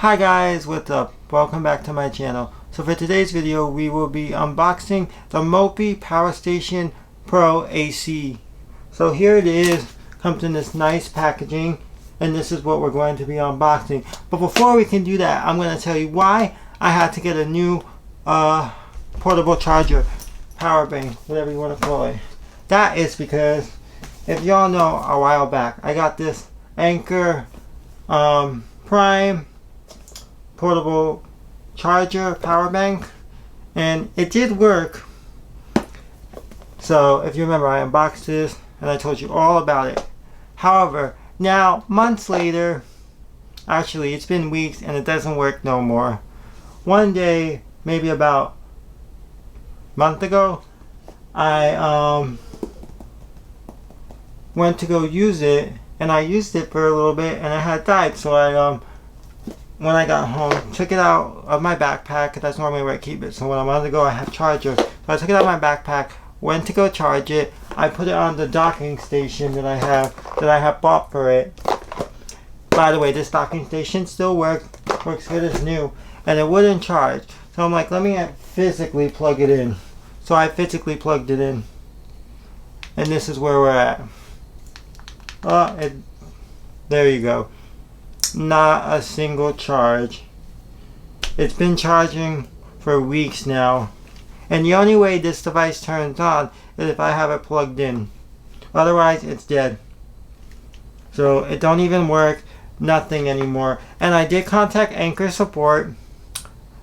Hi guys, what's up? Welcome back to my channel. So for today's video, we will be unboxing the Mopi Power Station Pro AC. So here it is, comes in this nice packaging, and this is what we're going to be unboxing. But before we can do that, I'm going to tell you why I had to get a new portable charger, power bank, whatever you want to call it. That is because, if y'all know, a while back, I got this Anker Prime portable charger power bank, and it did work. So if you remember, I unboxed this and I told you all about it. However, now months later, actually it's been weeks, and it doesn't work no more. One day, maybe about a month ago, I went to go use it, and I used it for a little bit and it had died. So I when I got home, took it out of my backpack. That's normally where I keep it. So when I wanted to go, I have charger. So I took it out of my backpack, went to go charge it. I put it on the docking station that I have bought for it. By the way, this docking station still works good as new, and it wouldn't charge. So I'm like, let me physically plug it in. So I physically plugged it in, and this is where we're at. There you go. Not a single charge. It's been charging for weeks now, and the only way this device turns on is if I have it plugged in. Otherwise it's dead. So it don't even work, nothing anymore. And I did contact Anker support.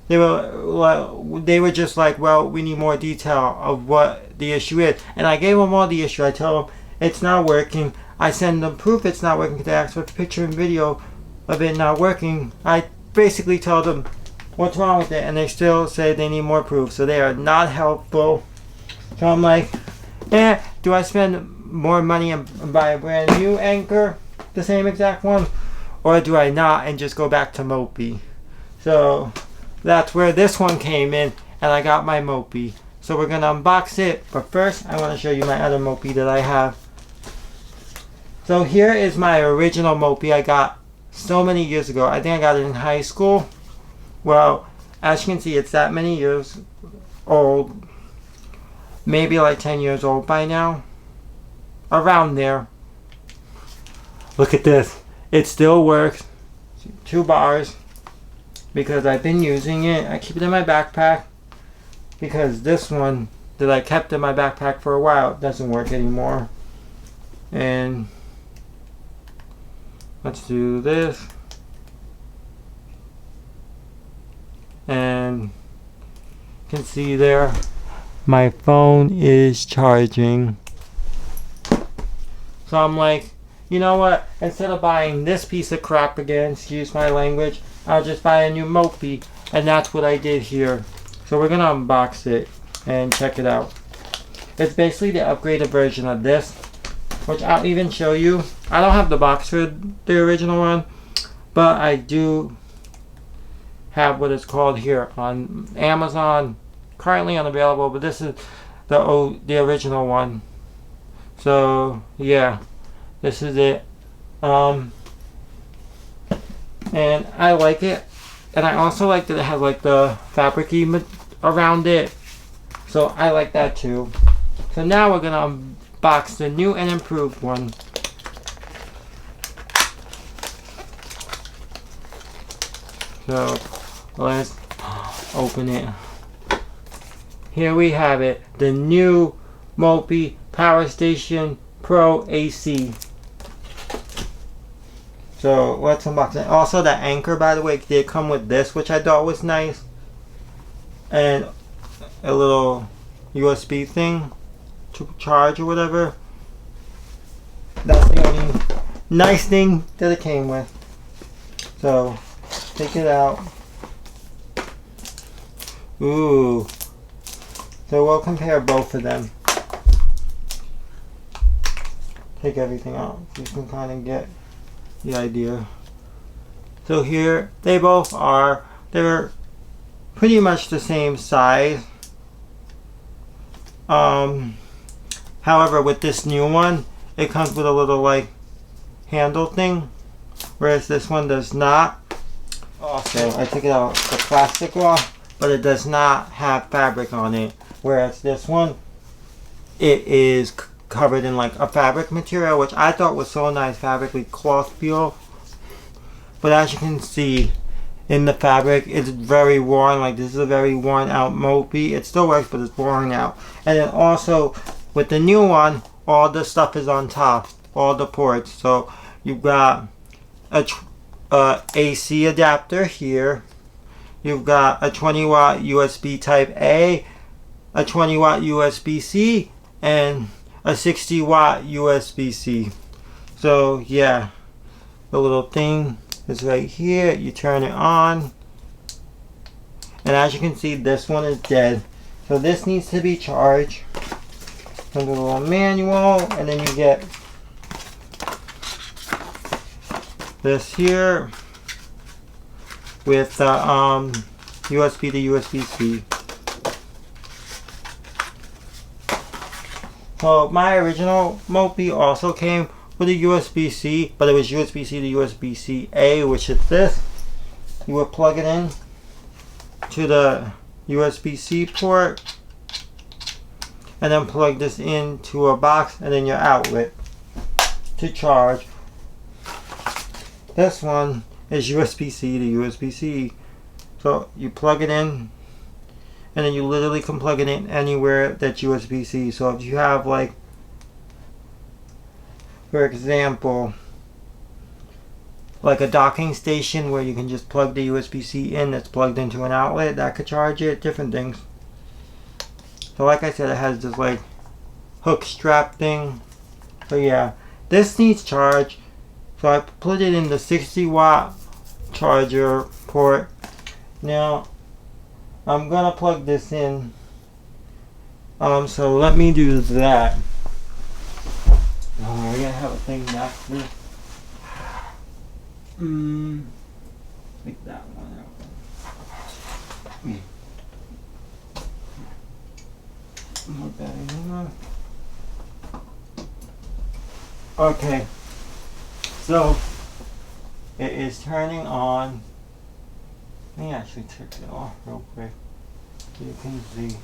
They were just like, well, we need more detail of what the issue is, and I gave them all the issue. I tell them it's not working. I send them proof it's not working because they asked for a picture and video of it not working. I basically tell them what's wrong with it, and they still say they need more proof. So they are not helpful. So I'm like, do I spend more money and buy a brand new Anker, the same exact one, or do I not and just go back to Mopi? So that's where this one came in, and I got my Mopi. So we're gonna unbox it, but first I want to show you my other Mopi that I have. So here is my original Mopi I got so many years ago. I think I got it in high school. Well, as you can see, it's that many years old. Maybe like 10 years old by now. Around there. Look at this. It still works. 2 bars. Because I've been using it. I keep it in my backpack. Because this one that I kept in my backpack for a while doesn't work anymore. And let's do this. And you can see there, my phone is charging. So I'm like, you know what? Instead of buying this piece of crap again, excuse my language, I'll just buy a new Mopi. And that's what I did here. So we're going to unbox it and check it out. It's basically the upgraded version of this, which I'll even show you. I don't have the box for the original one, but I do have what it's called here on Amazon. Currently unavailable, but this is the original one. So yeah, this is it. And I like it, and I also like that it has like the fabric-y around it. So I like that too. So now we're gonna unbox the new and improved one. So let's open it. Here we have it, the new Mopi Power Station Pro AC. So let's unbox it. Also, the Anker, by the way, did come with this, which I thought was nice, and a little USB thing to charge or whatever. That's the only nice thing that it came with. So take it out. Ooh. So we'll compare both of them. Take everything out so you can kind of get the idea. So here they both are. They're pretty much the same size. However, with this new one, it comes with a little like handle thing, whereas this one does not. also, I took it out the plastic off, but it does not have fabric on it. Whereas this one, it is covered in like a fabric material, which I thought was so nice, fabric with cloth feel. But as you can see, in the fabric, it's very worn. Like, this is a very worn out Mophie. It still works, but it's worn out. And then also, with the new one, all the stuff is on top, all the ports. So you've got a AC adapter here. You've got a 20 watt USB type A, a 20 watt USB-C, and a 60 watt USB-C. So yeah, the little thing is right here. You turn it on, and as you can see, this one is dead. So this needs to be charged. There's a little manual, and then you get this here with the USB to USB-C. So my original Mophie also came with a USB-C, but it was USB-C to USB-C A, which is this. You would plug it in to the USB-C port, and then plug this into a box, and then your outlet to charge. This one is USB-C to USB-C. So you plug it in, and then you literally can plug it in anywhere that's USB-C. So if you have, like, for example, like a docking station where you can just plug the USB-C in that's plugged into an outlet, that could charge it, different things. So like I said, it has this like hook strap thing. So yeah, this needs charge. So I put it in the 60 watt charger port. Now I'm gonna plug this in. So let me do that. Oh, we're gonna have a thing back here. Take that one out. More battery. Okay. So it is turning on. Let me actually take it off real quick so you can see.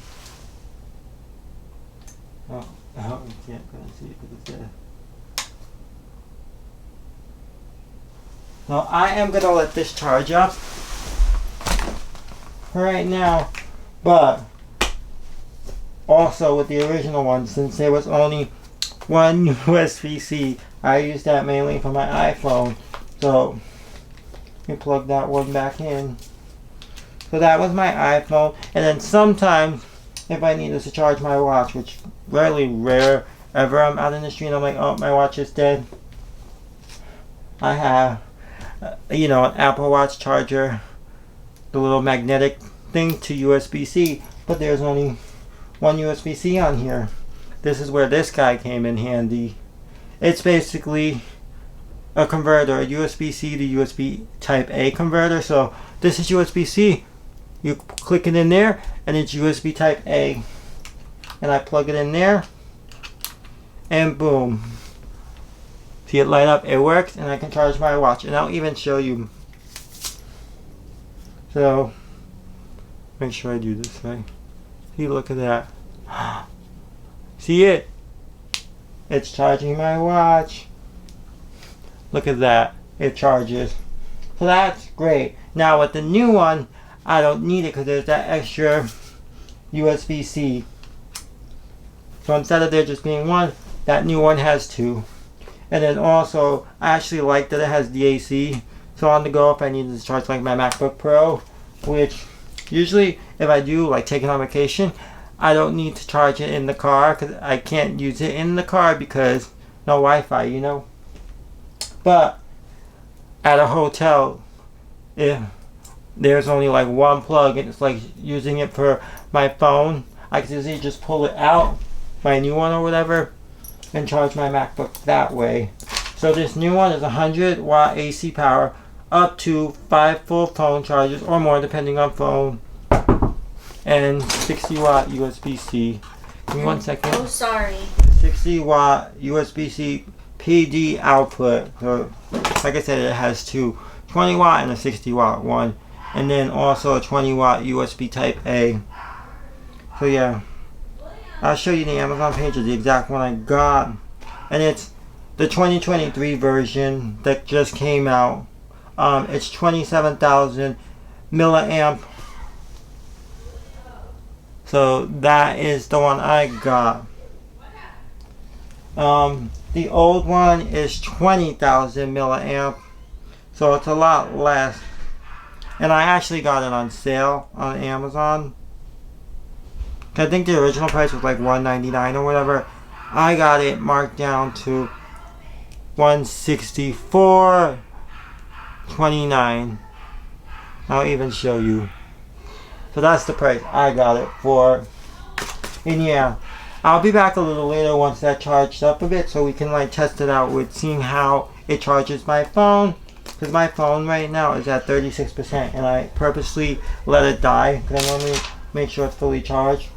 Oh, you can't gonna see it because it's there. Now I am gonna let this charge up right now, but also with the original one, since there was only one USB-C, I used that mainly for my iPhone. So you plug that one back in. So that was my iPhone, and then sometimes if I needed to charge my watch, which rare ever, I'm out in the street and I'm like, oh, my watch is dead, I have an Apple Watch charger, the little magnetic thing to USB-C, but there's only one USB-C on here. This is where this guy came in handy. It's basically a converter, a USB-C to USB type A converter. So this is USB-C. You click it in there, and it's USB type A. And I plug it in there, and boom. See it light up? It works, and I can charge my watch. And I'll even show you. So make sure I do this right. See, look at that. See it? It's charging my watch. Look at that. It charges. So that's great. Now with the new one, I don't need it because there's that extra USB-C. So instead of there just being one, that new one has two. And then also, I actually like that it has DAC. So on the go, if I need to charge like my MacBook Pro, which usually if I do like take it on vacation, I don't need to charge it in the car because I can't use it in the car because no Wi-Fi, But at a hotel, if there's only like one plug and it's like using it for my phone, I can easily just pull it out, my new one or whatever, and charge my MacBook that way. So this new one is 100 watt AC power, up to 5 full phone charges or more depending on phone, and 60 watt USB-C. Give me 1 second. Oh, sorry. 60 watt USB-C PD output. So, like I said, it has two. 20 watt and a 60 watt one, and then also a 20 watt USB type A. So yeah, I'll show you the Amazon page of the exact one I got, and it's the 2023 version that just came out. It's 27,000 milliamp. So that is the one I got. The old one is 20,000 milliamp, so it's a lot less. And I actually got it on sale on Amazon. I think the original price was like $199 or whatever. I got it marked down to $164.29. I'll even show you. So that's the price I got it for. And yeah, I'll be back a little later once that charged up a bit so we can like test it out with seeing how it charges my phone. Because my phone right now is at 36% and I purposely let it die because I normally make sure it's fully charged.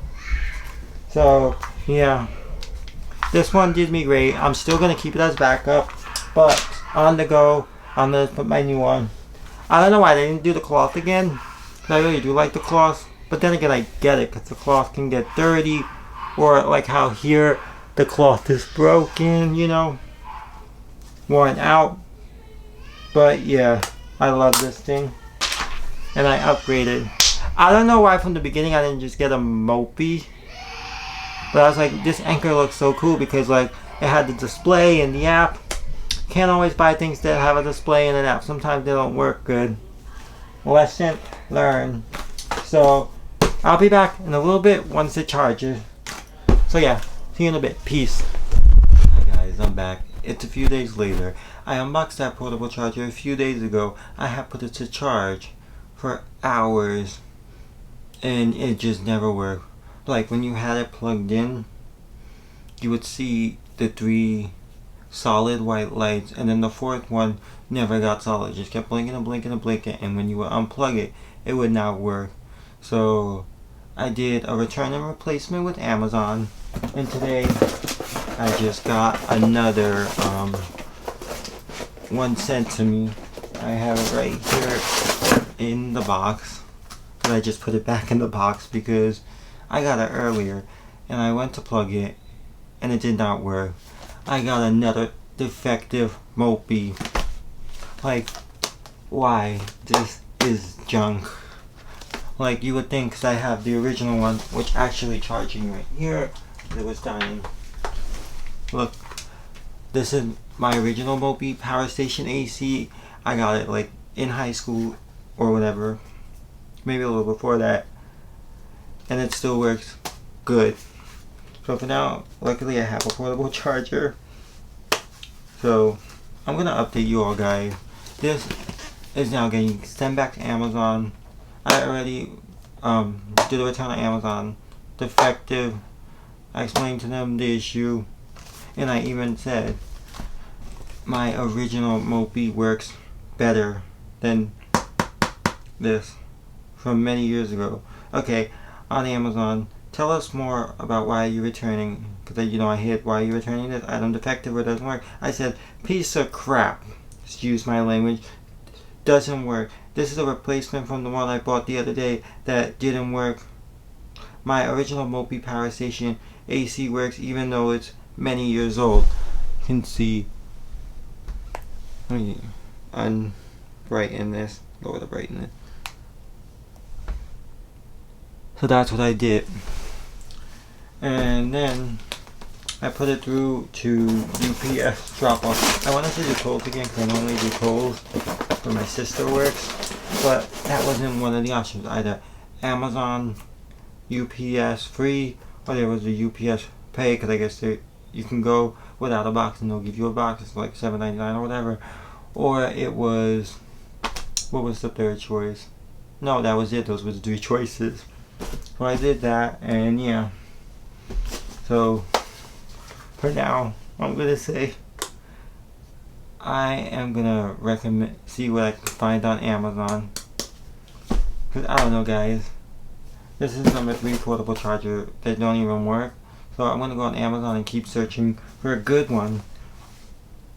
So yeah, this one did me great. I'm still going to keep it as backup, but on the go, I'm going to put my new one. I don't know why they didn't do the cloth again. I really do like the cloth, but then again I get it because the cloth can get dirty, or like how here the cloth is broken, you know, worn out. But yeah, I love this thing and I upgraded. I don't know why from the beginning I didn't just get a Mopey, but I was like, this Anker looks so cool because like it had the display and the app. Can't always buy things that have a display and an app. Sometimes they don't work good. Lesson learned. So I'll be back in a little bit once it charges. So yeah, see you in a bit. Peace. Hi guys, I'm back. It's a few days later. I unboxed that portable charger a few days ago. I have put it to charge for hours and it just never worked. Like when you had it plugged in, you would see the 3 solid white lights, and then the 4th one never got solid. It just kept blinking and blinking and blinking, and when you would unplug it, it would not work. So I did a return and replacement with Amazon, and today I just got another one sent to me. I have it right here in the box, but I just put it back in the box because I got it earlier and I went to plug it and it did not work. I got another defective Mopey. Like, why? This is junk. Like, you would think, because I have the original one, which actually charging right here, it was dying. Look, this is my original Mopey Power Station AC. I got it like in high school or whatever, maybe a little before that, and it still works good. So for now, luckily I have a portable charger. So I'm gonna update you all guys. This is now getting sent back to Amazon. I already did a return on Amazon. Defective. I explained to them the issue, and I even said my original Mopey works better than this from many years ago. Okay, on Amazon, tell us more about why you're returning, because you know I hit why you're returning this item defective or doesn't work. I said piece of crap, excuse my language, doesn't work. This is a replacement from the one I bought the other day that didn't work. My original Mopey Power Station AC works even though it's many years old. You can see, let me unbrighten this, lower the brightness. So that's what I did. And then I put it through to UPS drop off. I wanted to do Kohl's again because I normally do Kohl's where my sister works, but that wasn't one of the options. Either Amazon, UPS free, or there was a UPS pay, because I guess you can go without a box and they'll give you a box. It's like $7.99 or whatever. Or it was, what was the third choice? No, that was it. Those were the 3 choices. So I did that, and yeah. So for now, I'm gonna say I am gonna see what I can find on Amazon. Cause I don't know, guys. This is number 3 portable charger that don't even work. So I'm gonna go on Amazon and keep searching for a good one.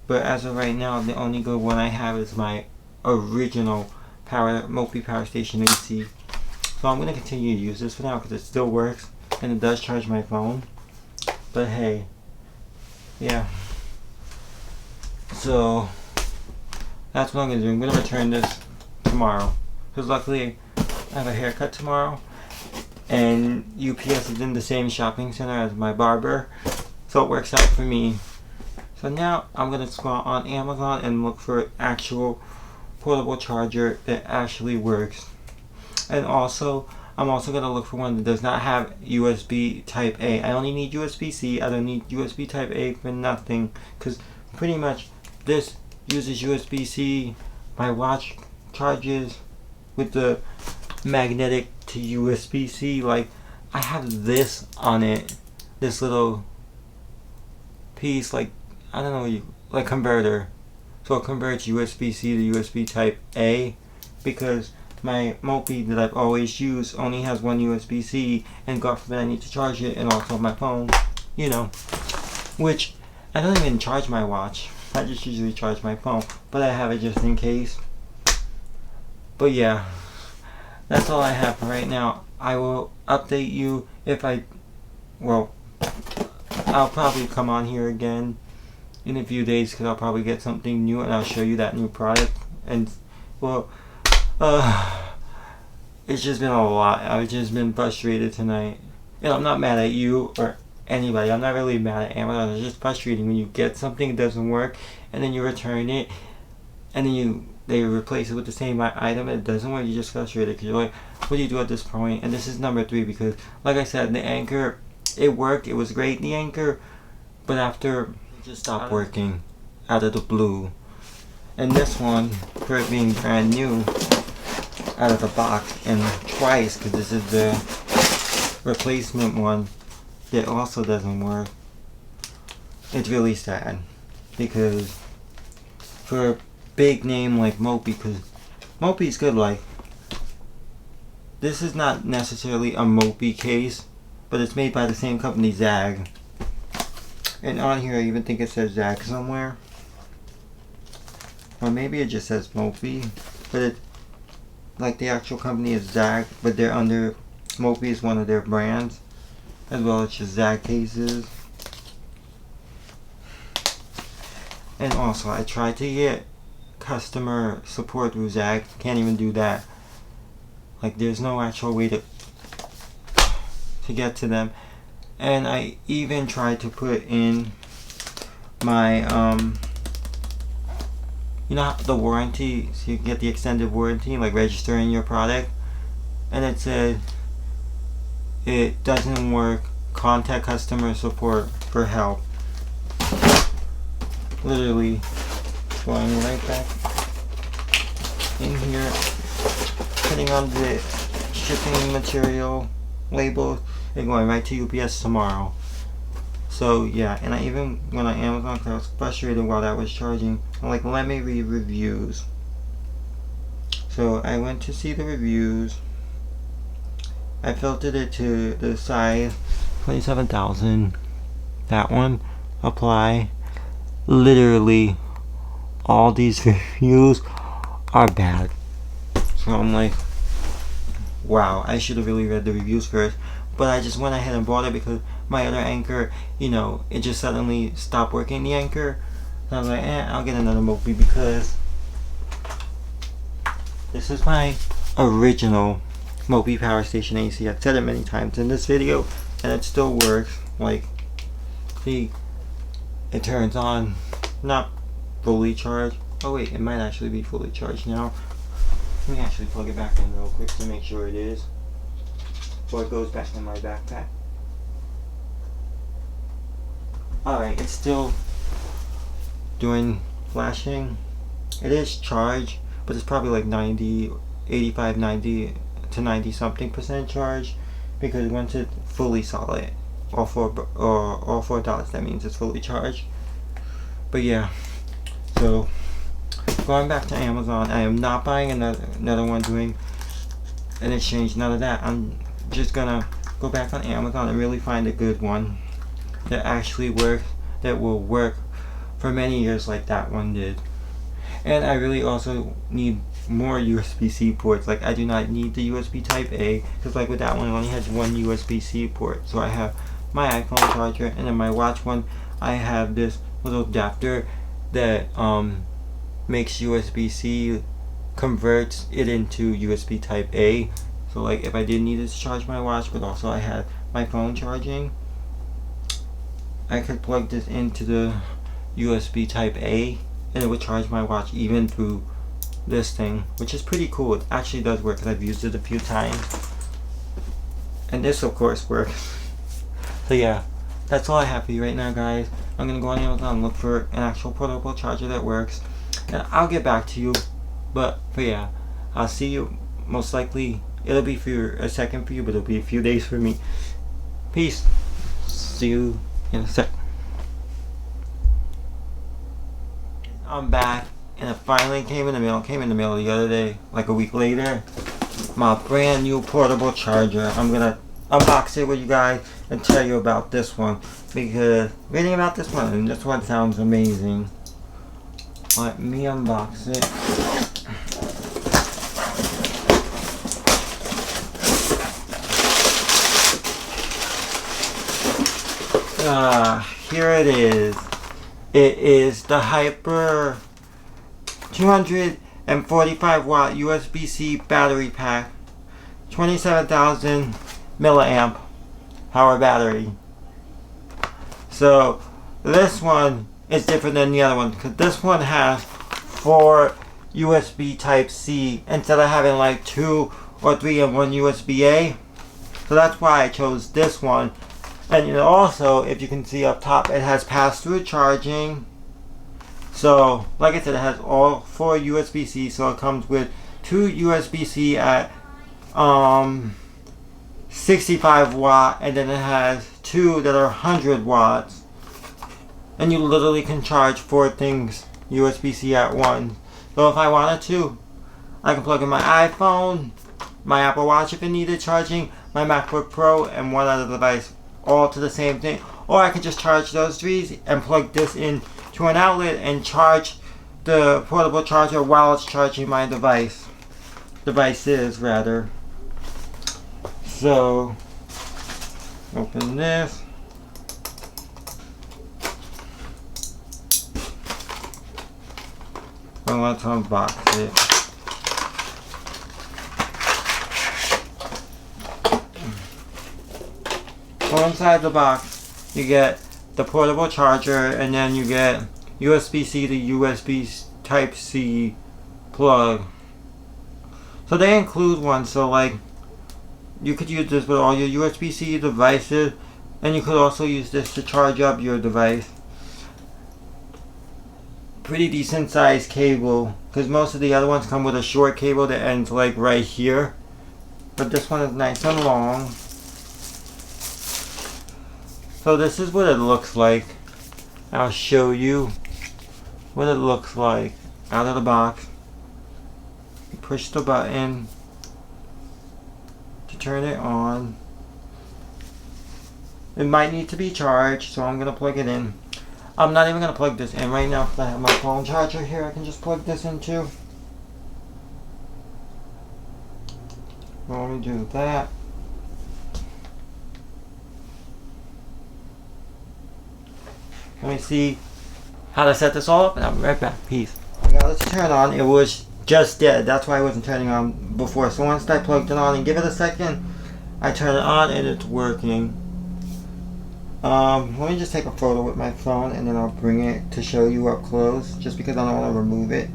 But as of right now, the only good one I have is my original Mopi Power Station AC. So I'm gonna continue to use this for now because it still works and it does charge my phone. But hey, yeah. So that's what I'm gonna do. I'm gonna return this tomorrow because luckily I have a haircut tomorrow, and UPS is in the same shopping center as my barber, so it works out for me. So now I'm gonna go on Amazon and look for an actual portable charger that actually works. And also, I'm also gonna look for one that does not have USB Type A. I only need USB-C. I don't need USB Type A for nothing, because pretty much this uses USB-C. My watch charges with the magnetic to USB-C. Like, I have this on it, this little piece, like, I don't know, like converter. So it converts USB-C to USB Type A, because my Mopi that I've always used only has one USB-C, and God forbid I need to charge it, and also my phone, you know, which I don't even charge my watch. I just usually charge my phone, but I have it just in case. But yeah, that's all I have for right now. I will update you if well, I'll probably come on here again in a few days because I'll probably get something new and I'll show you that new product. And well, it's just been a lot. I've just been frustrated tonight. And I'm not mad at you or anybody. I'm not really mad at Amazon. It's just frustrating when you get something that doesn't work and then you return it and then they replace it with the same item and it doesn't work. You're just frustrated because you're like, what do you do at this point? And this is number 3 because, like I said, the Anker, it worked. It was great, the Anker, but after it just stopped working out of the blue. And this one, for it being brand new out of the box, and twice, because this is the replacement one that also doesn't work, it's really sad. Because for a big name like Mopi, because Mopi's good, like, this is not necessarily a Mopi case, but it's made by the same company, Zag. And on here I even think it says Zag somewhere. Or maybe it just says Mopi, but it, like, the actual company is Zag, but they're under, Mopi is one of their brands, as well as just Zag cases. And also, I tried to get customer support through Zag, can't even do that. Like, there's no actual way to get to them. And I even tried to put in my, you know, the warranty, so you get the extended warranty, like registering your product, and it said it doesn't work, contact customer support for help. Literally going right back in here, putting on the shipping material label and going right to UPS tomorrow. So yeah, and I even went on Amazon because I was frustrated while that was charging. I'm like, let me read reviews. So I went to see the reviews. I filtered it to the size 27,000. That one. Apply. Literally, all these reviews are bad. So I'm like, wow, I should have really read the reviews first. But I just went ahead and bought it because my other Anker, you know, it just suddenly stopped working, the Anker. So I was like, I'll get another Mopi because this is my original Mopi Power Station AC. I've said it many times in this video and it still works. Like, see, it turns on, not fully charged. Oh wait, it might actually be fully charged now. Let me actually plug it back in real quick to make sure it is. Or it goes back in my backpack. Alright, it's still doing flashing. It is charged, but it's probably like 85, 90 to 90 something percent charge, because once it's fully solid, all four dots, that means it's fully charged. But yeah, so going back to Amazon, I am not buying another one doing an exchange, none of that. I'm just gonna go back on Amazon and really find a good one that actually works, that will work for many years like that one did. And I really also need more USB-C ports. Like, I do not need the USB type A, because like with that one, it only has one USB-C port. So I have my iPhone charger, and then my watch one, I have this little adapter that makes USB-C, converts it into USB type A. So like if I did need it to charge my watch, but also I had my phone charging, I could plug this into the USB type A and it would charge my watch even through this thing, which is pretty cool. It actually does work because I've used it a few times, and this of course works. So yeah, that's all I have for you right now, guys. I'm gonna go on Amazon and look for an actual portable charger that works, and I'll get back to you. But yeah, I'll see you. Most likely it'll be for a second for you, but it'll be a few days for me. Peace. See you in a sec. I'm back, and it finally came in the mail. It came in the mail the other day, like a week later. My brand new portable charger. I'm gonna unbox it with you guys and tell you about this one, because reading about this one, and this one sounds amazing. Let me unbox it. Here it is. It is the Hyper 245 watt USB-C battery pack, 27,000 milliamp power battery. So this one is different than the other one, because this one has 4 USB type C instead of having like 2 or 3 in one USB A. So that's why I chose this one. And you know, also, if you can see up top, it has pass-through charging. So, like I said, it has all 4 USB-C. So it comes with 2 USB-C at 65 watt, and then it has 2 that are 100 watts. And you literally can charge 4 things USB-C at once. So if I wanted to, I can plug in my iPhone, my Apple Watch if it needed charging, my MacBook Pro, and one other device, all to the same thing. Or I could just charge those 3 and plug this in to an outlet and charge the portable charger while it's charging my devices rather. So open this. Well, let's unbox it. So inside the box, you get the portable charger, and then you get USB-C to USB Type-C plug. So they include one, so like you could use this with all your USB-C devices, and you could also use this to charge up your device. Pretty decent sized cable, because most of the other ones come with a short cable that ends like right here, but this one is nice and long. So this is what it looks like. I'll show you what it looks like out of the box. You push the button to turn it on. It might need to be charged, so I'm going to plug it in. I'm not even going to plug this in right now because I have my phone charger here I can just plug this into. Let me do that. Let me see how to set this all up, and I'll be right back. Peace. I got it to turn on. It was just dead. That's why it wasn't turning on before. So once I plugged it on and give it a second, I turn it on and it's working. Let me just take a photo with my phone and then I'll bring it to show you up close, just because I don't want to remove it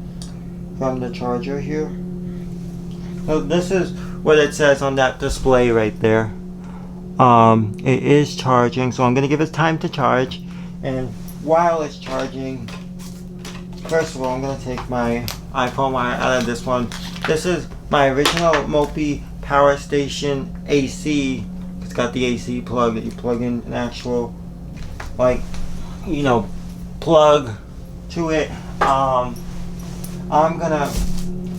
from the charger here. So this is what it says on that display right there. It is charging, so I'm going to give it time to charge. And while it's charging, first of all, I'm going to take my iPhone wire out of this one. This is my original Mopi Power Station AC. It's got the AC plug that you plug in an actual, like, you know, plug to it. I'm going to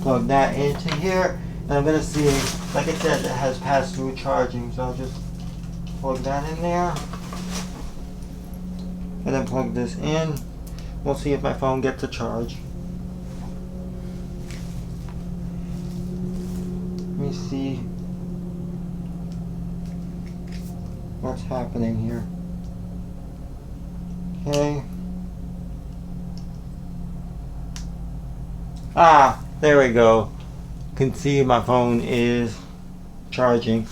plug that into here. And I'm going to see, like I said, it has pass-through charging. So I'll just plug that in there. And then plug this in. We'll see if my phone gets a charge. me see what's happening here. Okay. Ah, there we go. You can see my phone is charging.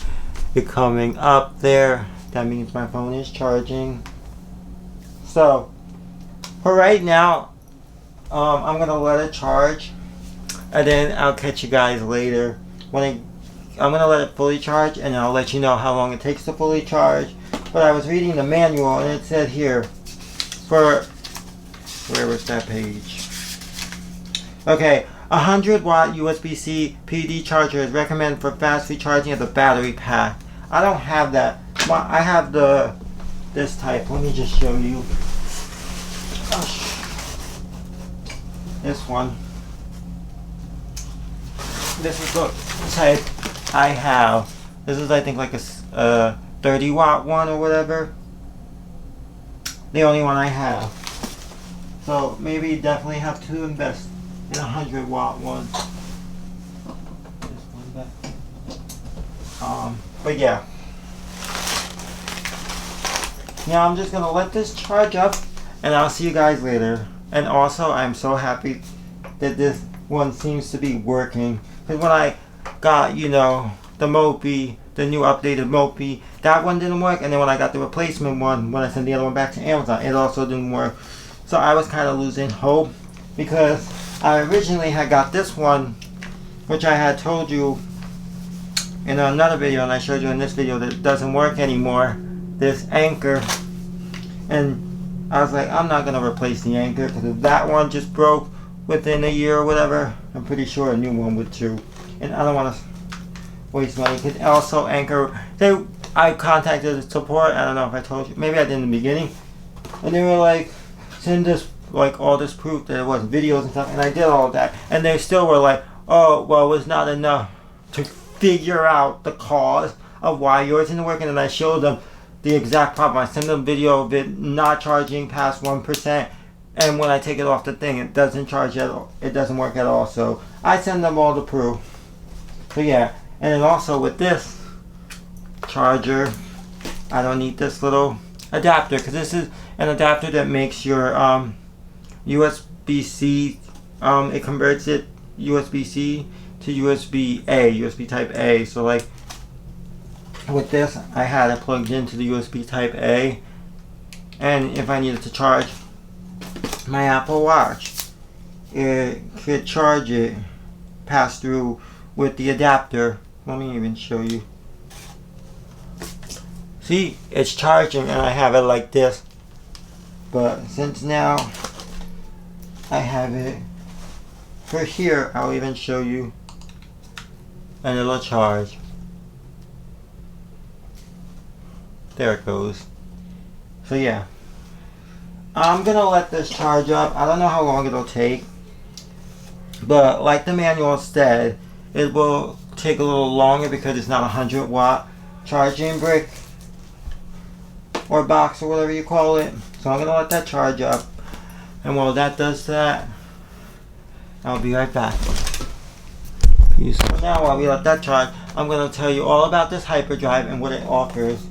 It's coming up there. That means my phone is charging. So, for right now, I'm gonna let it charge, and then I'll catch you guys later when I'm gonna let it fully charge, and I'll let you know how long it takes to fully charge. But I was reading the manual, and it said here for where was that page? Okay, 100 watt USB-C PD charger is recommended for fast recharging of the battery pack. I don't have that. I have this type. Let me just show you. This one. This is the type I have. This is, I think, like a 30 watt one or whatever. The only one I have. So maybe definitely have to invest in a 100 watt one. This one back. But yeah. Now I'm just gonna let this charge up, and I'll see you guys later. And also, I'm so happy that this one seems to be working. Because when I got, you know, the Mopi, the new updated Mopi, that one didn't work. And then when I got the replacement one, when I sent the other one back to Amazon, it also didn't work. So I was kind of losing hope, because I originally had got this one, which I had told you in another video, and I showed you in this video, that it doesn't work anymore. This Anker. And I was like, I'm not going to replace the Anker, because if that one just broke within a year or whatever, I'm pretty sure a new one would too. And I don't want to waste money, because also Anker, I contacted the support, I don't know if I told you, maybe I did in the beginning, and they were like, send us like all this proof that it was videos and stuff, and I did all of that, and they still were like, oh, well, it was not enough to figure out the cause of why yours isn't working. And I showed them the exact problem. I sent them a video of it not charging past 1%, and when I take it off the thing, it doesn't charge at all. It doesn't work at all. So I send them all the proof. So yeah, and then also with this charger, I don't need this little adapter, because this is an adapter that makes your USB-C, it converts it USB-C to USB-A, USB type A. So like with this, I had it plugged into the USB type A, and if I needed to charge my Apple Watch, it could charge it, pass through with the adapter. Let me even show you. See, it's charging, and I have it like this, but since now I have it for here, I'll even show you, and it'll charge. There it goes. So yeah, I'm gonna let this charge up. I don't know how long it'll take, but like the manual said, it will take a little longer because it's not a 100 watt charging brick or box or whatever you call it. So I'm gonna let that charge up, and while that does that, I'll be right back. Peace. So now while we let that charge, I'm gonna tell you all about this hyperdrive and what it offers.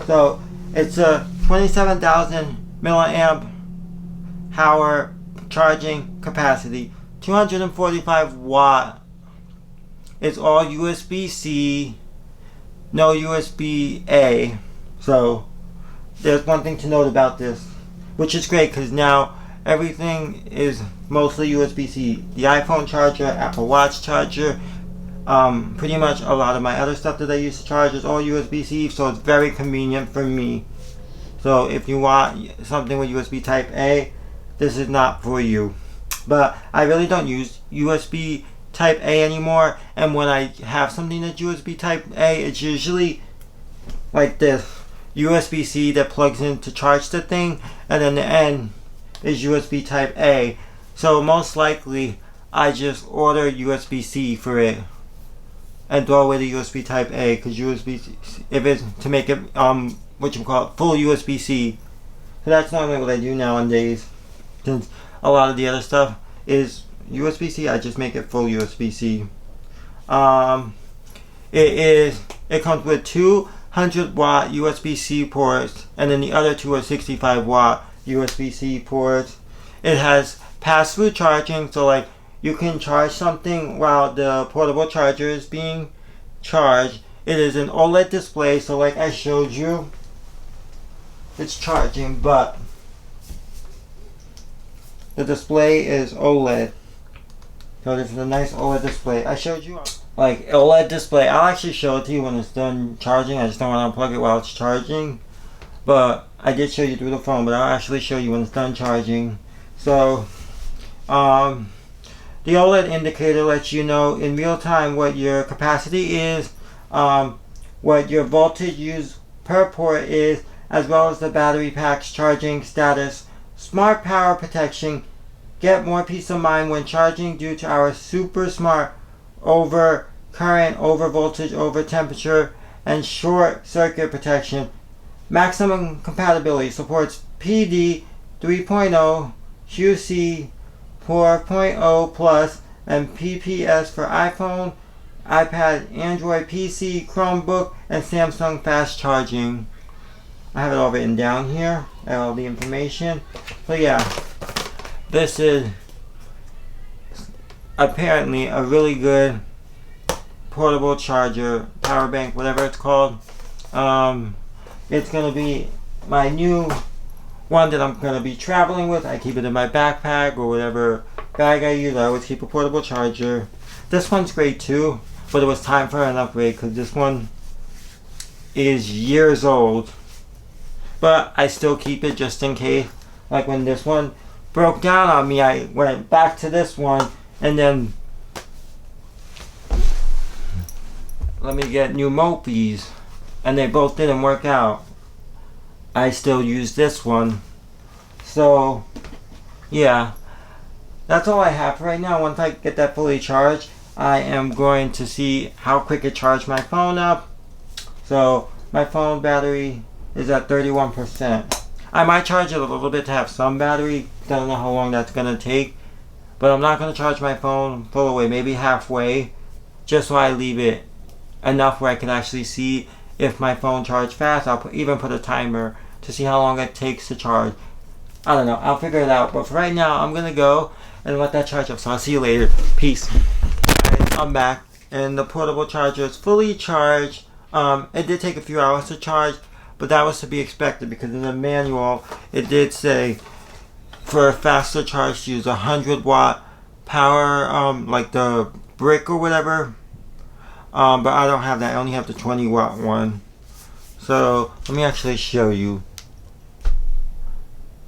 So it's a 27,000 milliamp hour charging capacity, 245 watt. It's all USB-C, no USB-A. So there's one thing to note about this, which is great, because now everything is mostly USB-C. The iPhone charger, Apple Watch charger, pretty much a lot of my other stuff that I use to charge is all USB-C, so it's very convenient for me. So if you want something with USB type A, this is not for you. But I really don't use USB type A anymore, and when I have something that's USB type A, it's usually like this, USB-C that plugs in to charge the thing, and then the end is USB type A. So most likely I just order USB-C for it and throw away the USB type A, because USB-C, if it's to make it what you call it, full USB-C. So that's normally what I do nowadays, since a lot of the other stuff is USB-C. I just make it full USB-C. It comes with 200-watt USB-C ports, and then the other two are 65-watt USB-C ports. It has pass-through charging, so like you can charge something while the portable charger is being charged. It is an OLED display, so like I showed you, it's charging, but the display is OLED. So this is a nice OLED display. I showed you like OLED display. I'll actually show it to you when it's done charging. I just don't want to unplug it while it's charging. But I did show you through the phone, but I'll actually show you when it's done charging. So the OLED indicator lets you know in real time what your capacity is, what your voltage used per port is, as well as the battery pack's charging status. Smart power protection. Get more peace of mind when charging due to our super smart over current, over voltage, over temperature, and short circuit protection. Maximum compatibility supports PD 3.0, QC 4.0 Plus, and PPS for iPhone, iPad, Android, PC, Chromebook, and Samsung fast charging. I have it all written down here, all the information. So yeah, this is apparently a really good portable charger, power bank, whatever it's called. It's going to be my new one that I'm going to be traveling with. I keep it in my backpack or whatever bag I use. I always keep a portable charger. This one's great too, but it was time for an upgrade because this one is years old. But I still keep it just in case. Like when this one broke down on me, I went back to this one and then let me get new Mopies, and they both didn't work out. I still use this one. So yeah, that's all I have for right now. Once I get that fully charged, I am going to see how quick it charged my phone up. So my phone battery is at 31%. I might charge it a little bit to have some battery. I don't know how long that's going to take. But I'm not going to charge my phone full away, maybe halfway, just so I leave it enough where I can actually see if my phone charged fast. I'll even put a timer to see how long it takes to charge. I don't know. I'll figure it out. But for right now, I'm going to go and let that charge up. So I'll see you later. Peace. Alright, I'm back. And the portable charger is fully charged. It did take a few hours to charge, but that was to be expected because in the manual, it did say for a faster charge to use 100-watt power, like the brick or whatever. But I don't have that. I only have the 20-watt one. So let me actually show you.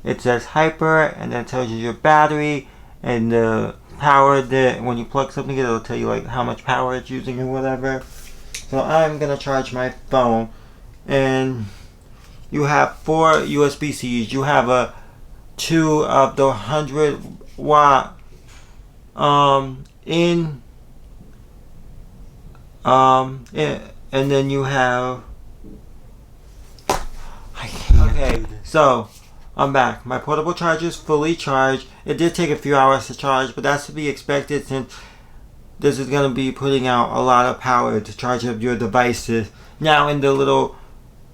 It says hyper, and then it tells you your battery and the power that when you plug something in, it'll tell you like how much power it's using or whatever. So I'm gonna charge my phone, and you have 4 USB-Cs. You have a 2 of the 100-watt in, and then you have. Okay, so I'm back. My portable charger is fully charged. It did take a few hours to charge, but that's to be expected since this is going to be putting out a lot of power to charge up your devices. Now in the little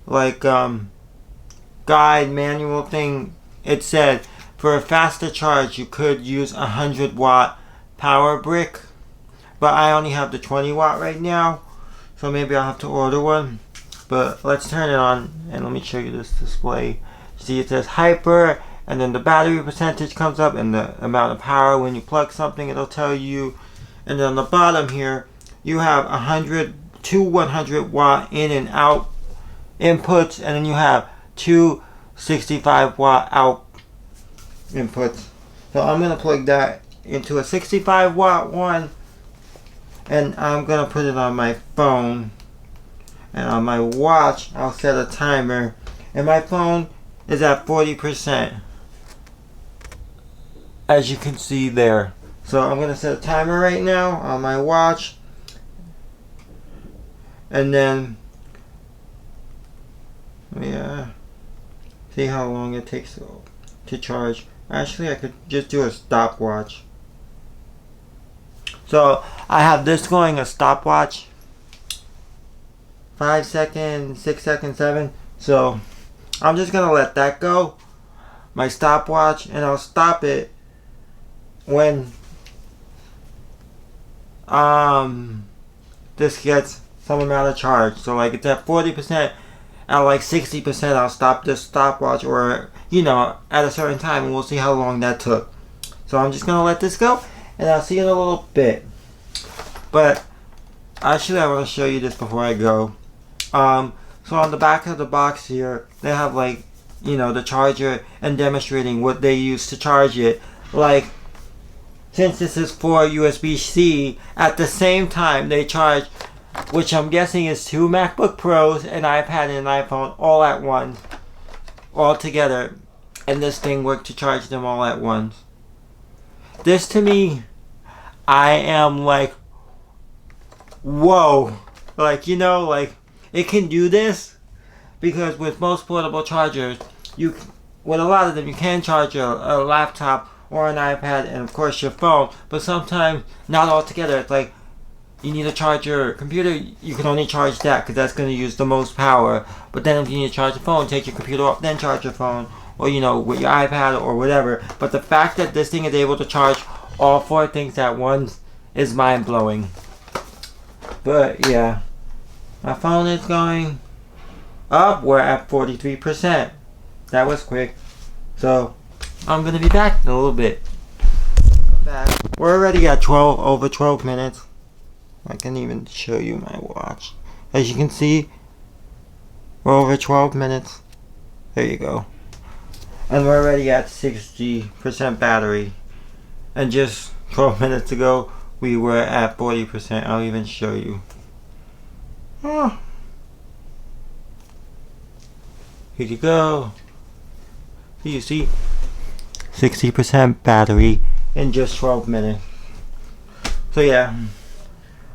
like guide manual thing, it said for a faster charge you could use a 100-watt power brick, but I only have the 20-watt right now, so maybe I'll have to order one. But let's turn it on and let me show you this display. See, it says hyper, and then the battery percentage comes up and the amount of power when you plug something, it'll tell you. And then on the bottom here, you have 100-watt in and out inputs, and then you have 2 65-watt out inputs. So I'm going to plug that into a 65-watt one, and I'm going to put it on my phone. And on my watch, I'll set a timer, and my phone is at 40%, as you can see there. So I'm going to set a timer right now on my watch, and then see how long it takes to charge. Actually, I could just do a stopwatch. So I have this going, a stopwatch, 5 seconds, 6 seconds, 7. So I'm just gonna let that go, my stopwatch, and I'll stop it when this gets some amount of charge. So like it's at 40%, at like 60% I'll stop this stopwatch, or at a certain time, and we'll see how long that took. So I'm just gonna let this go, and I'll see you in a little bit. But actually I want to show you this before I go. So on the back of the box here, they have like, the charger and demonstrating what they use to charge it. Like, since this is for USB-C, at the same time they charge, which I'm guessing is 2 MacBook Pros, an iPad, and an iPhone all at once, all together, and this thing worked to charge them all at once. This to me, I am like, whoa, like, it can do this, because with most portable chargers, with a lot of them, you can charge a laptop or an iPad and of course your phone, but sometimes not all together. It's like you need to charge your computer, you can only charge that because that's going to use the most power. But then if you need to charge your phone, take your computer off, then charge your phone, or with your iPad or whatever. But the fact that this thing is able to charge all 4 things at once is mind-blowing. But yeah, my phone is going up. We're at 43%. That was quick. So I'm gonna be back in a little bit. We're already at over 12 minutes. I can even show you my watch. As you can see, we're over 12 minutes. There you go. And we're already at 60% battery. And just 12 minutes ago, we were at 40%. I'll even show you. Oh. Here you go. You see, 60% battery in just 12 minutes. So yeah,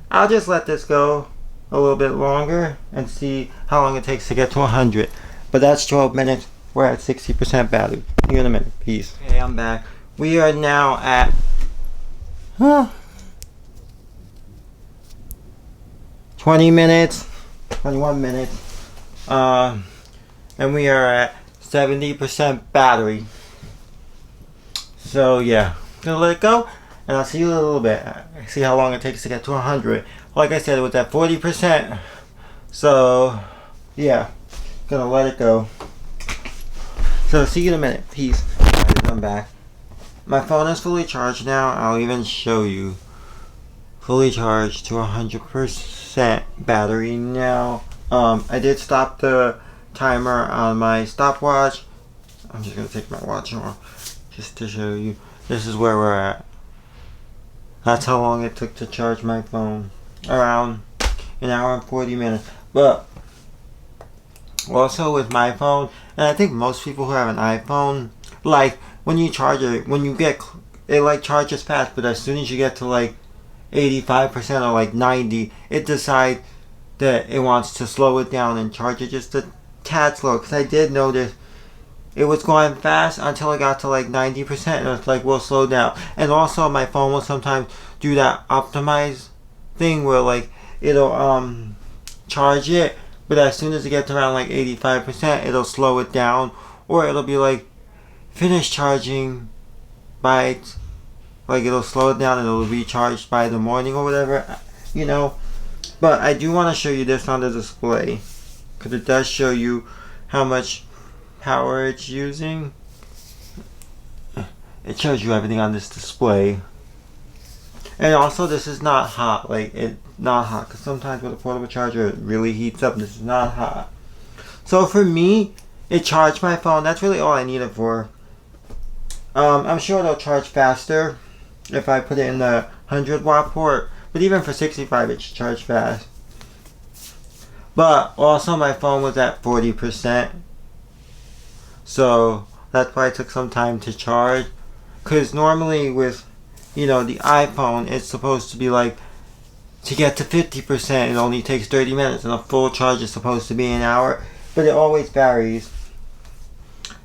I'll just let this go a little bit longer and see how long it takes to get to 100. But that's 12 minutes. We're at 60% battery. See you in a minute. Peace. Okay, I'm back. We are now at 20 minutes, 21 minutes, and we are at 70% battery. So yeah, gonna let it go, and I'll see you in a little bit. See how long it takes to get to 100. Like I said, it was at 40%. So yeah, gonna let it go. So see you in a minute. Peace. Alright, I'm back. My phone is fully charged now. I'll even show you. Fully charged to 100% battery now. I did stop the timer on my stopwatch. I'm just gonna take my watch off just to show you. This is where we're at. That's how long it took to charge my phone. Around an hour and 40 minutes. But also with my phone, and I think most people who have an iPhone, like when you charge it, it like charges fast, but as soon as you get to like 85% or like 90, it decides that it wants to slow it down and charge it just a tad slow. Because I did notice it was going fast until it got to like 90%, and it's like, we'll slow down. And also my phone will sometimes do that optimize thing where like it'll charge it, but as soon as it gets around like 85%, it'll slow it down, or it'll be like finish charging by like it'll slow it down and it'll be charged by the morning or whatever, But I do want to show you this on the display, because it does show you how much power it's using. It shows you everything on this display. And also, this is not hot. Like, it's not hot, because sometimes with a portable charger it really heats up. This is not hot. So for me, it charged my phone. That's really all I need it for. I'm sure it'll charge faster if I put it in the 100 watt port, but even for 65 it should charge fast. But also my phone was at 40%, so that's why it took some time to charge, because normally with the iPhone, it's supposed to be like, to get to 50% it only takes 30 minutes, and a full charge is supposed to be an hour, but it always varies.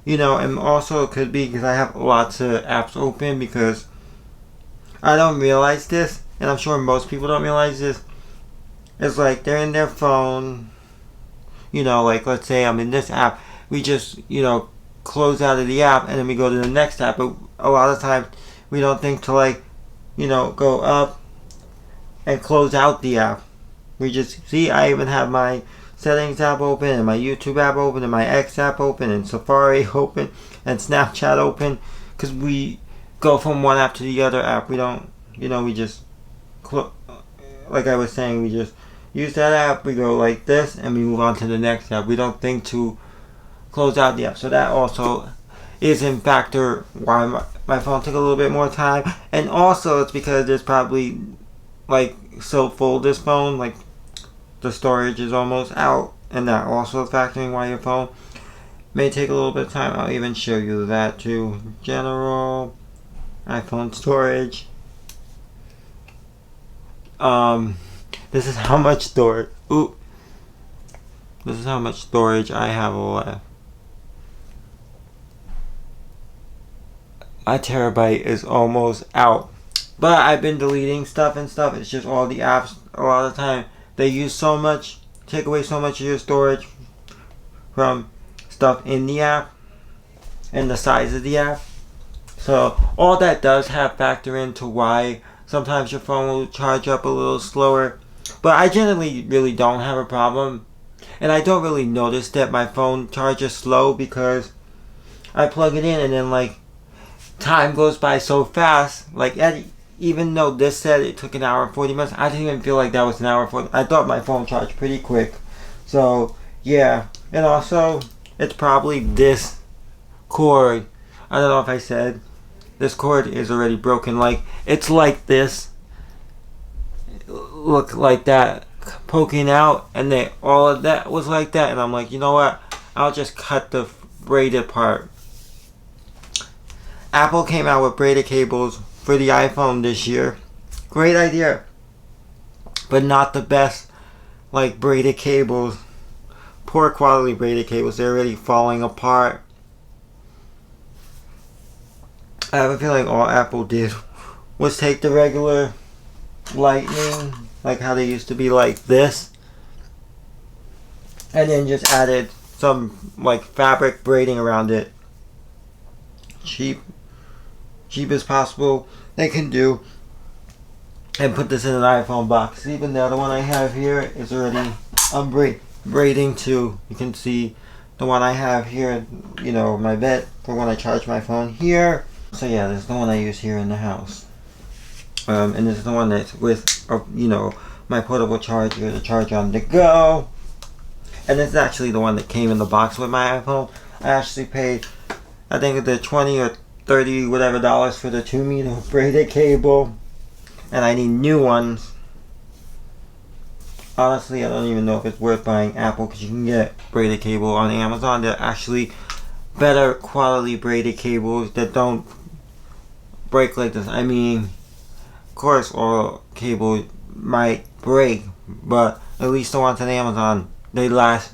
And also it could be because I have lots of apps open, because I don't realize this, and I'm sure most people don't realize this. It's like they're in their phone, like let's say I'm in this app, we just, close out of the app and then we go to the next app. But a lot of times we don't think to like, go up and close out the app. We just see, I even have my settings app open and my YouTube app open and my X app open and Safari open and Snapchat open, because we go from one app to the other app. We don't, we just, like I was saying, we just use that app, we go like this, and we move on to the next app. We don't think to close out the app. So that also is in factor why my phone took a little bit more time. And also it's because there's probably like so full, this phone, like the storage is almost out, and that also is factoring why your phone may take a little bit of time. I'll even show you that too. General iPhone storage. This is how much storage. This is how much storage I have left. My terabyte is almost out. But I've been deleting stuff and stuff. It's just all the apps. A lot of the time they use so much, take away so much of your storage from stuff in the app and the size of the app. So all that does have factor into why sometimes your phone will charge up a little slower. But I generally really don't have a problem. And I don't really notice that my phone charges slow, because I plug it in and then like time goes by so fast. Like even though this said it took an hour and 40 minutes, I didn't even feel like that was an hour and 40. I thought my phone charged pretty quick. So yeah. And also it's probably this cord. I don't know if I said this cord is already broken. Like it's like this. Look like that poking out, and then all of that was like that, and I'm like, you know what, I'll just cut the braided part. Apple came out with braided cables for the iPhone this year. Great idea, but not the best like braided cables. Poor quality braided cables. They're already falling apart. I have a feeling all Apple did was take the regular lightning, like how they used to be like this, and then just added some like fabric braiding around it. Cheap as possible they can do, and put this in an iPhone box. Even the other one I have here is already braiding too. You can see the one I have here, my bed for when I charge my phone here. So yeah, this is the one I use here in the house. And this is the one that's with, my portable charger to charge on the go. And this is actually the one that came in the box with my iPhone. I actually paid, I think the 20 or 30 whatever dollars for the 2-meter braided cable. And I need new ones. Honestly, I don't even know if it's worth buying Apple, because you can get braided cable on Amazon. They're actually better quality braided cables that don't break like this. I mean, of course all cable might break, but at least the ones on Amazon, they last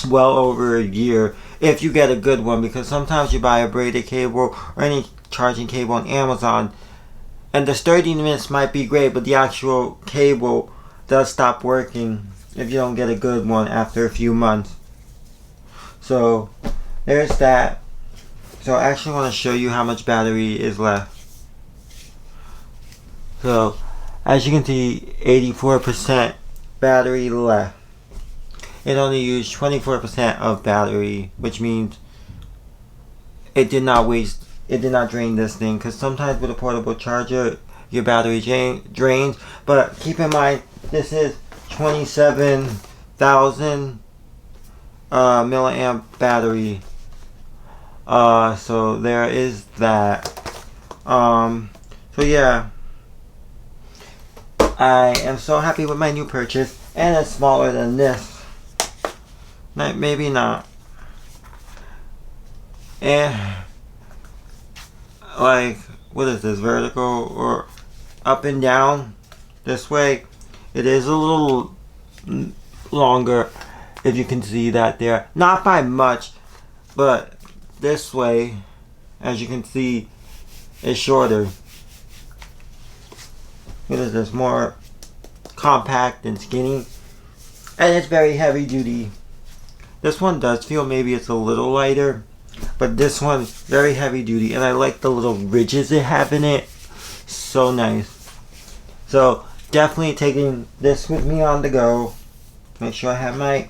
well over a year if you get a good one. Because sometimes you buy a braided cable or any charging cable on Amazon, and the 30 minutes might be great, but the actual cable does stop working if you don't get a good one after a few months. So there's that. So I actually want to show you how much battery is left. So as you can see, 84% battery left. It only used 24% of battery, which means it did not waste, it did not drain this thing. Because sometimes with a portable charger, your battery drains. But keep in mind, this is 27,000 milliamp battery. So there is that. So yeah, I am so happy with my new purchase, and it's smaller than this. Maybe not. And like, what is this, vertical or up and down this way? It is a little longer, if you can see that there. Not by much, but this way, as you can see, is shorter. What is this, more compact and skinny? And it's very heavy duty. This one does feel maybe it's a little lighter, but this one very heavy duty, and I like the little ridges they have in it. So nice. So definitely taking this with me on the go. Make sure I have my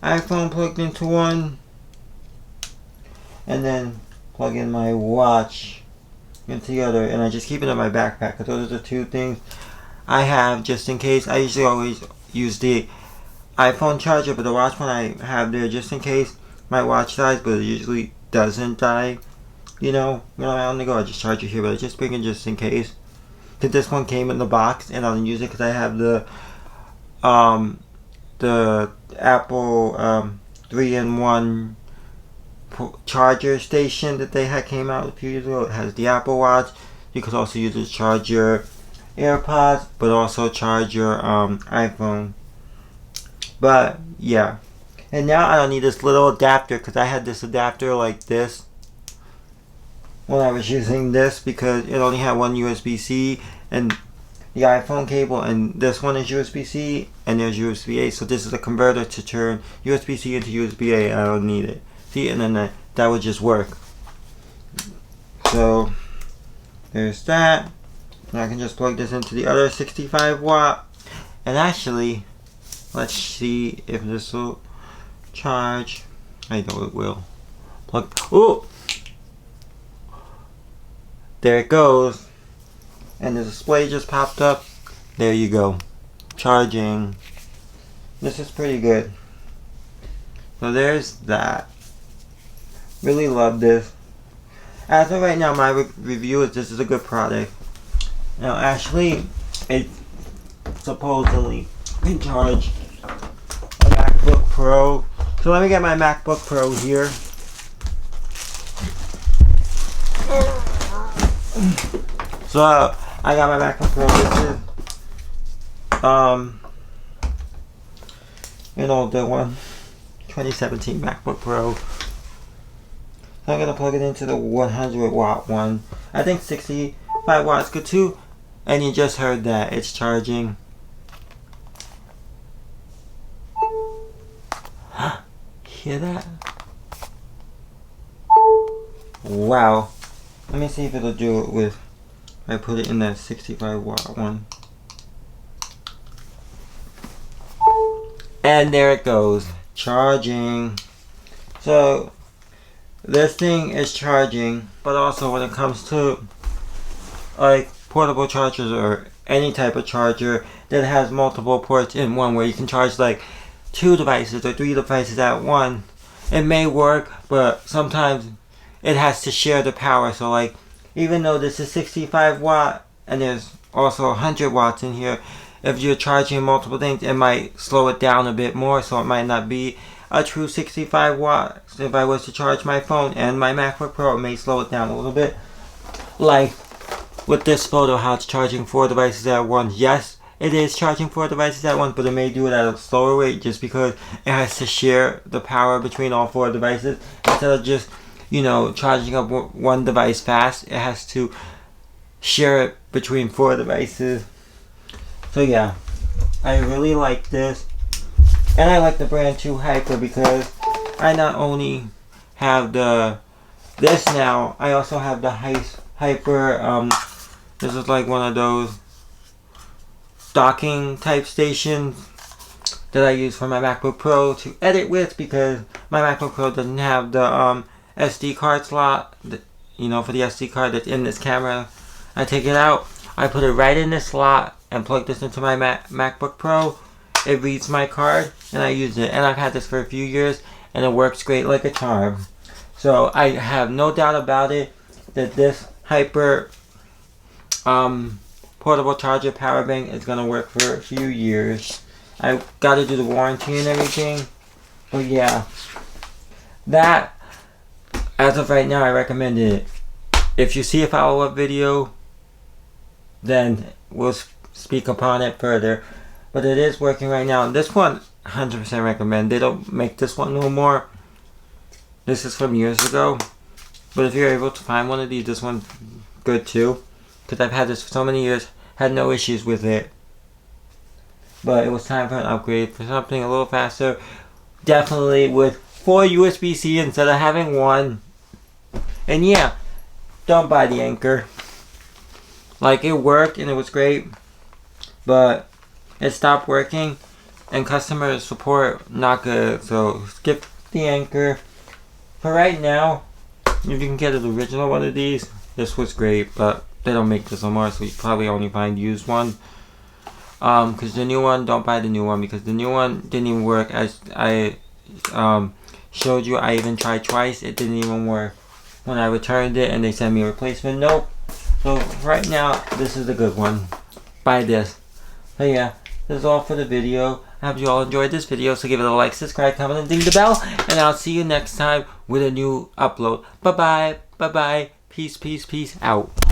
iPhone plugged into one, and then plug in my watch into the other, and I just keep it in my backpack because those are the two things I have just in case. I usually always use the iPhone charger, but the watch one I have there just in case my watch dies, but it usually doesn't die. You know, when I'm on the go, I just charge it here, but I just bring it just in case. Because this one came in the box, and I don't use it because I have the Apple 3-in-1 charger station that they had came out a few years ago. It has the Apple Watch. You could also use it to charge your AirPods, but also charge your iPhone. But yeah, and now I don't need this little adapter because I had this adapter like this when I was using this because it only had one USB-C and the iPhone cable, and this one is USB-C and there's USB-A, so this is a converter to turn USB-C into USB-A. I don't need it. See, and then that would just work. So there's that. And I can just plug this into the other 65 watt, and actually let's see if this will charge. I know it will. Plug. Oh! There it goes. And the display just popped up. There you go. Charging. This is pretty good. So there's that. Really love this. As of right now, my review is this is a good product. Now actually, it supposedly can charge a MacBook Pro. So let me get my MacBook Pro here. So I got my MacBook Pro. This is the one, 2017 MacBook Pro. So I'm gonna plug it into the 100 watt one. I think 65 watts good too. And you just heard that it's charging. Hear that? Wow. Let me see if it'll do it with, I put it in that 65 watt one. And there it goes. Charging. So this thing is charging, but also when it comes to like portable chargers or any type of charger that has multiple ports in one, where you can charge like 2 devices or 3 devices at one, it may work, but sometimes it has to share the power. So like, even though this is 65 watt and there's also 100 watts in here, if you're charging multiple things, it might slow it down a bit more, so it might not be a true 65 watts. If I was to charge my phone and my MacBook Pro, it may slow it down a little bit. Like with this photo, how it's charging 4 devices at once. Yes, it is charging 4 devices at once, but it may do it at a slower rate just because it has to share the power between all 4 devices. Instead of just, you know, charging up one device fast, it has to share it between 4 devices. So yeah, I really like this. And I like the brand too, Hyper, because I not only have this now, I also have the Hyper, this is like one of those docking type stations that I use for my MacBook Pro to edit with, because my MacBook Pro doesn't have the SD card slot, you know, for the SD card that's in this camera. I take it out, I put it right in this slot and plug this into my MacBook Pro. It reads my card and I use it, and I've had this for a few years and it works great like a charm. So I have no doubt about it that this Hyper portable charger power bank is gonna work for a few years. I gotta do the warranty and everything, but yeah, that as of right now I recommend it. If you see a follow-up video, then we'll speak upon it further. But it is working right now. This one, 100% recommend. They don't make this one no more. This is from years ago. But if you're able to find one of these, this one's good too. Because I've had this for so many years. Had no issues with it. but it was time for an upgrade for something a little faster. Definitely with 4 USB-C instead of having 1. And yeah, don't buy the Anker. Like, it worked and it was great, but it stopped working, and customer support not good. So skip the Anker. For right now, if you can get an original one of these, this was great, but they don't make this no more, so you probably only find used one. Because the new one, don't buy the new one, because the new one didn't even work. As I showed you, I even tried twice, it didn't even work. When I returned it and they sent me a replacement, nope. So right now, this is the good one. Buy this. So yeah, this is all for the video. I hope you all enjoyed this video, so give it a like, subscribe, comment, and ding the bell. And I'll see you next time with a new upload. Bye-bye. Bye-bye. Peace, peace, peace out.